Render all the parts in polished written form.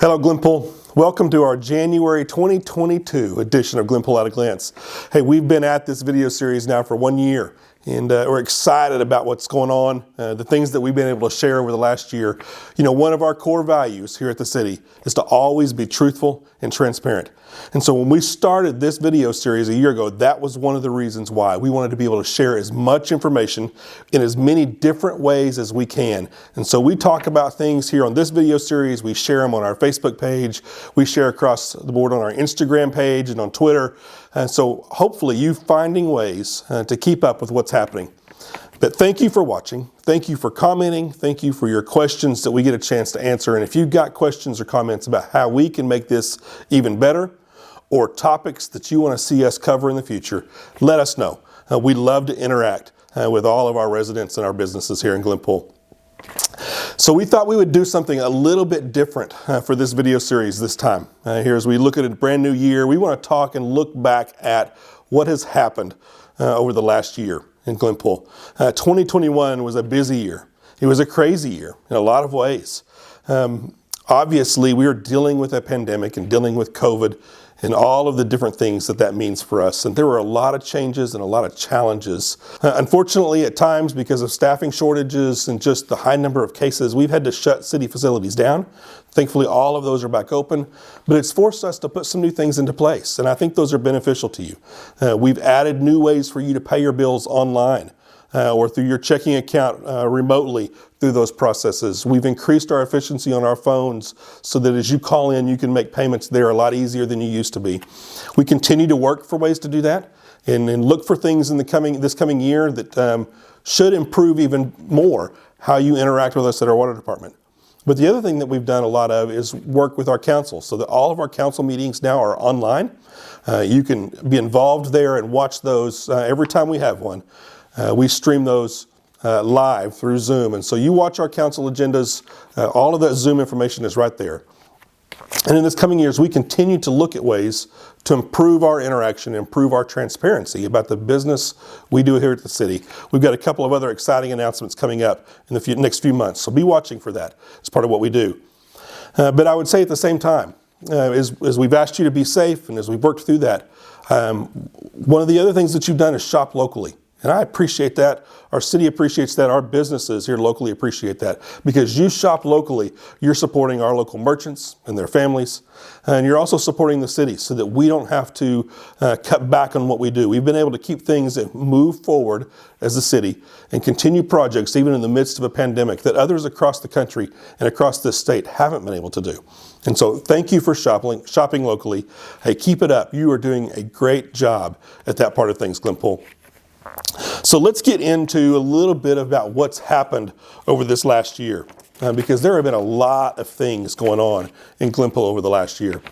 Hello, Glenpool. Welcome to our January 2022 edition of Glenpool at a Glance. Hey, we've been at this video series now for 1 year, and we're excited about what's going on, the things that we've been able to share over the last year. You know, one of our core values here at the city is to always be truthful and transparent. And so when we started this video series a year ago, that was one of the reasons why we wanted to be able to share as much information in as many different ways as we can. And so we talk about things here on this video series. We share them on our Facebook page. We share across the board on our Instagram page and on Twitter. And so hopefully you finding ways to keep up with what's happening. But thank you for watching. Thank you for commenting. Thank you for your questions that we get a chance to answer. And if you've got questions or comments about how we can make this even better, or topics that you want to see us cover in the future, let us know. We love to interact with all of our residents and our businesses here in Glenpool. So we thought we would do something a little bit different for this video series this time. Here as we look at a brand new year, we want to talk and look back at what has happened over the last year in Glenpool. 2021 was a busy year. It was a crazy year in a lot of ways. Obviously, we are dealing with a pandemic and dealing with COVID and all of the different things that means for us. And there were a lot of changes and a lot of challenges. Unfortunately, at times, because of staffing shortages and just the high number of cases, we've had to shut city facilities down. Thankfully, all of those are back open, but it's forced us to put some new things into place. And I think those are beneficial to you. We've added new ways for you to pay your bills online. Or through your checking account remotely through those processes. We've increased our efficiency on our phones so that as you call in, you can make payments there a lot easier than you used to be. We continue to work for ways to do that and look for things in this coming year that should improve even more how you interact with us at our water department. But the other thing that we've done a lot of is work with our council so that all of our council meetings now are online. You can be involved there and watch those every time we have one. We stream those live through Zoom. And so you watch our council agendas, all of that Zoom information is right there. And in this coming years, we continue to look at ways to improve our interaction, improve our transparency about the business we do here at the city. We've got a couple of other exciting announcements coming up in the next few months. So be watching for that as part of what we do. But I would say at the same time, as we've asked you to be safe and as we've worked through that, one of the other things that you've done is shop locally. And I appreciate that. Our city appreciates that. Our businesses here locally appreciate that. Because you shop locally, you're supporting our local merchants and their families. And you're also supporting the city so that we don't have to cut back on what we do. We've been able to keep things that move forward as a city and continue projects even in the midst of a pandemic that others across the country and across this state haven't been able to do. And so thank you for shopping locally. Hey, keep it up. You are doing a great job at that part of things, Glenpool. So let's get into a little bit about what's happened over this last year, because there have been a lot of things going on in Glenpool over the last year.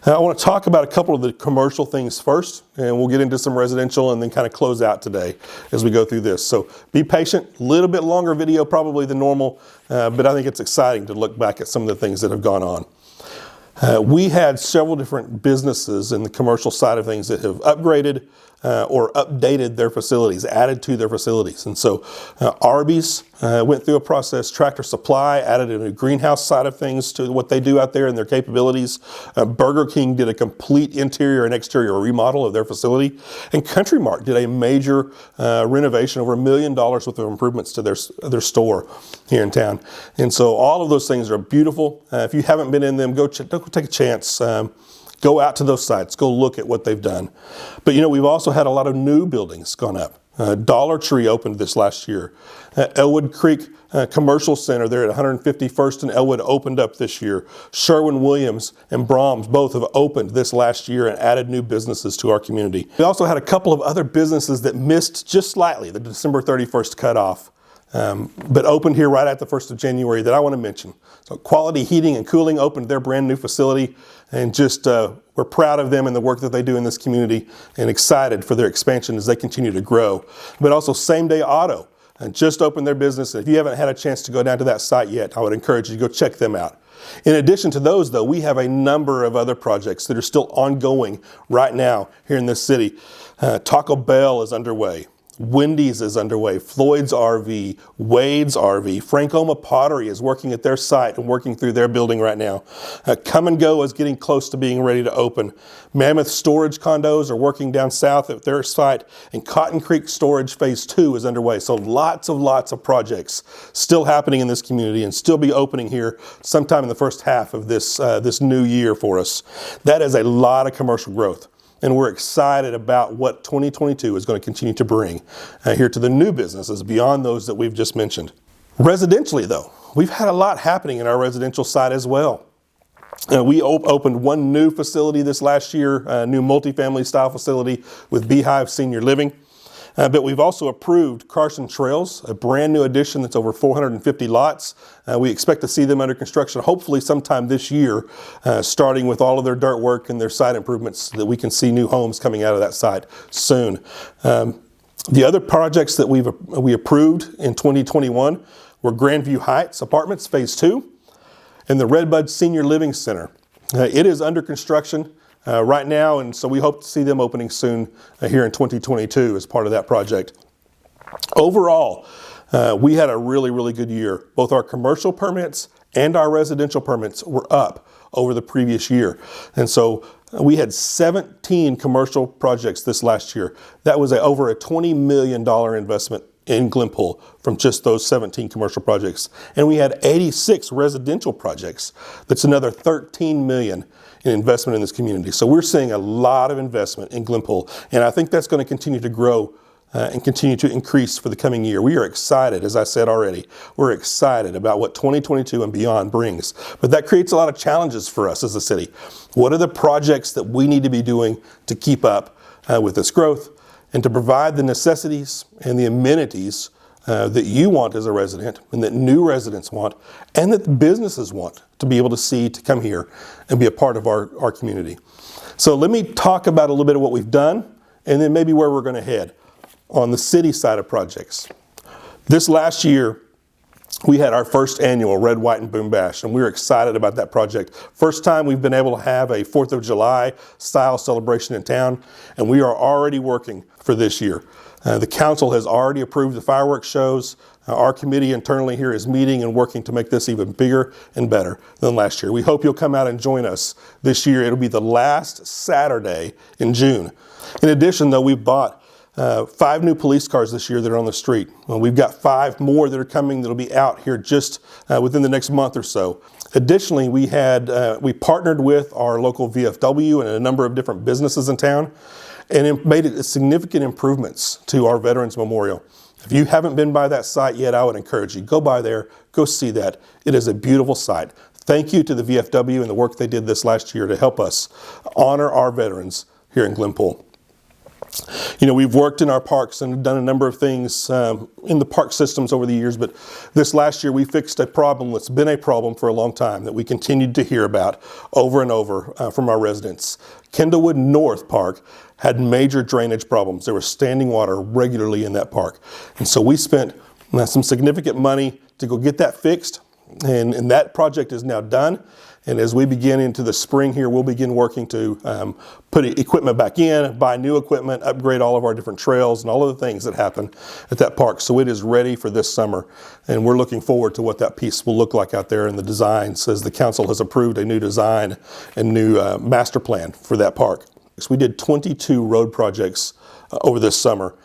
I want to talk about a couple of the commercial things first, and we'll get into some residential and then kind of close out today as we go through this. So be patient, a little bit longer video probably than normal, but I think it's exciting to look back at some of the things that have gone on. We had several different businesses in the commercial side of things that have upgraded or updated their facilities, added to their facilities. And so Arby's went through a process. Tractor Supply added a new greenhouse side of things to what they do out there and their capabilities. Burger King did a complete interior and exterior remodel of their facility. And Country Mart did a major renovation, over $1 million worth of improvements to their store here in town. And so all of those things are beautiful. If you haven't been in them, go take a chance. Go out to those sites. Go look at what they've done. But, you know, we've also had a lot of new buildings gone up. Dollar Tree opened this last year. Elwood Creek Commercial Center there at 151st and Elwood opened up this year. Sherwin-Williams and Brahms both have opened this last year and added new businesses to our community. We also had a couple of other businesses that missed just slightly the December 31st cutoff. But opened here right at the 1st of January that I want to mention. So Quality Heating and Cooling opened their brand new facility, and just we're proud of them and the work that they do in this community and excited for their expansion as they continue to grow. But also Same Day Auto just opened their business. And if you haven't had a chance to go down to that site yet, I would encourage you to go check them out. In addition to those, though, we have a number of other projects that are still ongoing right now here in this city. Taco Bell is underway. Wendy's is underway, Floyd's RV, Wade's RV, Frankoma Pottery is working at their site and working through their building right now. Come and Go is getting close to being ready to open. Mammoth Storage Condos are working down south at their site, and Cotton Creek Storage Phase 2 is underway. So lots of projects still happening in this community and still be opening here sometime in the first half of this new year for us. That is a lot of commercial growth. And we're excited about what 2022 is going to continue to bring here to the new businesses beyond those that we've just mentioned. Residentially, though, we've had a lot happening in our residential side as well. We opened one new facility this last year, a new multifamily style facility with Beehive Senior Living. But we've also approved Carson Trails, a brand new addition that's over 450 lots. We expect to see them under construction hopefully sometime this year, starting with all of their dirt work and their site improvements so that we can see new homes coming out of that site soon. The other projects that we approved in 2021 were Grandview Heights Apartments Phase 2 and the Redbud Senior Living Center. It is under construction right now, and so we hope to see them opening soon here in 2022 as part of that project. Overall, we had a really good year. Both our commercial permits and our residential permits were up over the previous year. And so we had 17 commercial projects this last year. That was over a $20 million investment in Glenpool from just those 17 commercial projects. And we had 86 residential projects. That's another $13 million in investment in this community. So we're seeing a lot of investment in Glenpool, and I think that's going to continue to grow and continue to increase for the coming year. We are excited, as I said already, we're excited about what 2022 and beyond brings. But that creates a lot of challenges for us as a city. What are the projects that we need to be doing to keep up with this growth and to provide the necessities and the amenities that you want as a resident and that new residents want and that businesses want to be able to see to come here and be a part of our community. So let me talk about a little bit of what we've done and then maybe where we're going to head on the city side of projects. This last year, we had our first annual Red, White, and Boom Bash, and we were excited about that project. First time we've been able to have a 4th of July style celebration in town, and we are already working for this year. The council has already approved the fireworks shows. Our committee internally here is meeting and working to make this even bigger and better than last year. We hope you'll come out and join us this year. It'll be the last Saturday in June. In addition, though, we've bought 5 new police cars this year that are on the street. We've got 5 more that are coming that'll be out here just within the next month or so. Additionally, we partnered with our local VFW and a number of different businesses in town and made significant improvements to our Veterans Memorial. If you haven't been by that site yet, I would encourage you, go by there, go see that. It is a beautiful site. Thank you to the VFW and the work they did this last year to help us honor our veterans here in Glenpool. You know, we've worked in our parks and done a number of things in the park systems over the years, but this last year we fixed a problem that's been a problem for a long time that we continued to hear about over and over from our residents. Kendallwood North Park had major drainage problems. There was standing water regularly in that park. And so we spent some significant money to go get that fixed, and that project is now done. And as we begin into the spring here, we'll begin working to put equipment back in, buy new equipment, upgrade all of our different trails and all of the things that happen at that park. So it is ready for this summer. And we're looking forward to what that piece will look like out there in the designs as the council has approved a new design and new master plan for that park. So we did 22 road projects over this summer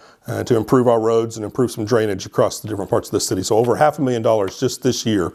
to improve our roads and improve some drainage across the different parts of the city. So over $500,000 just this year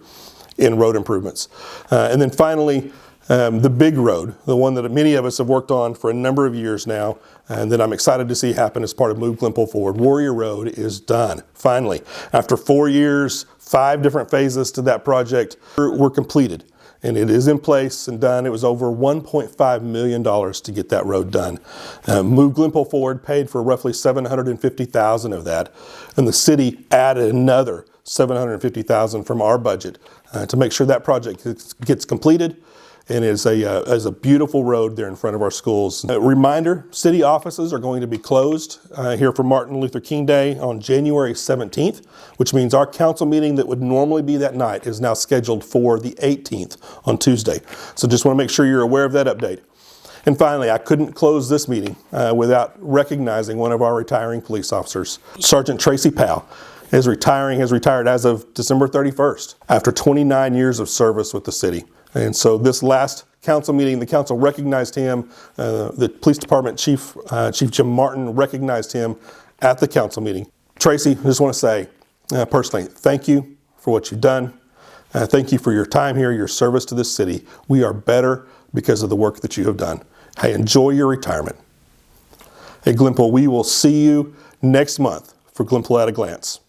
in road improvements. And then finally, the big road, the one that many of us have worked on for a number of years now, and that I'm excited to see happen as part of Move Glenpool Forward. Warrior Road is done, finally. After 4 years, 5 different phases to that project were completed. And it is in place and done. It was over $1.5 million to get that road done. Move Glenpool Forward paid for roughly $750,000 of that, and the city added another $750,000 from our budget to make sure that project gets completed and is a beautiful road there in front of our schools. A reminder, city offices are going to be closed here for Martin Luther King Day on January 17th, which means our council meeting that would normally be that night is now scheduled for the 18th on Tuesday. So just want to make sure you're aware of that update. And finally, I couldn't close this meeting without recognizing one of our retiring police officers. Sergeant Tracy Powell has retired as of December 31st after 29 years of service with the city. And so this last council meeting, the council recognized him. The police department chief Jim Martin recognized him at the council meeting. Tracy, I just want to say personally, thank you for what you've done. Thank you for your time here, your service to this city. We are better because of the work that you have done. Hey, enjoy your retirement. Hey, Glenpool, we will see you next month for Glenpool at a Glance.